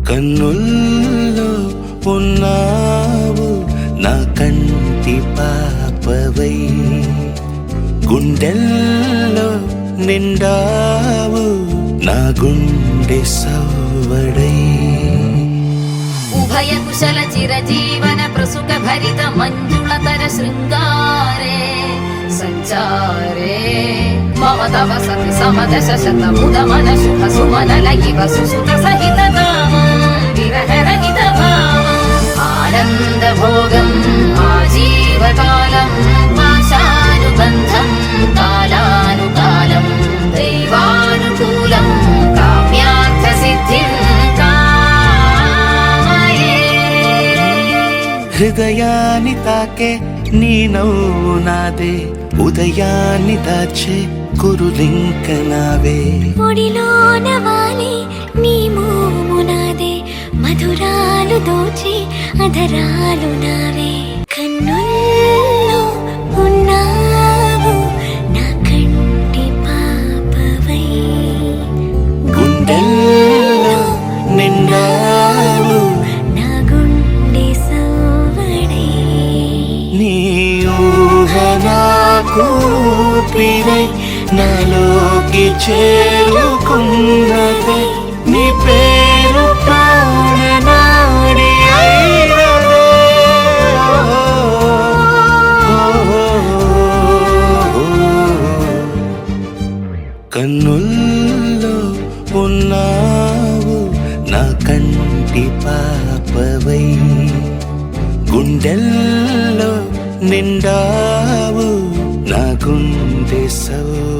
కన్నుల్లో ఉన్నావు నా కంటి పాపవై, గుండెల్లో నిండావు నా గుండె సవ్వడై. ఉభయ కుశల చిరజీవన ప్రసుక భరిత మంజుళతర శృంగారే సంచారే మమ తవ సతి సమదశ శతముద మన శుభ సుమనల ఇవ సుసుత సహిత విరహరహిత భావం ఆనంద భోగం ఆజీవకాలం ఆశానుబంధం కాలానుకాలం దైవానుకూలం కామ్యార్థ సిద్ధిం హృదయాన్ని తాకే నీ నవ్వు నాదే, ఉదయాన్ని దాచే కురులింక నావే. ఒడిలోన వాలే నీ మోము నాదే, మధురాలు దోచే అధరాలు నావే. కన్నుల్లో ఉన్నావు నా కంటి పాపవై, గుండెల్లో నిండావు నా గుండె సవ్వడై. నీ ఊహ నాకు ఊపిరై నాలోకి చేరుకున్నదే, నీ పేరు ప్రాణనాడి అయినదే. కన్నుల్లో ఉన్నావు నా కంటి పాపవై, గుండెల్లో నిండావు నా గుండె సవ్వడై.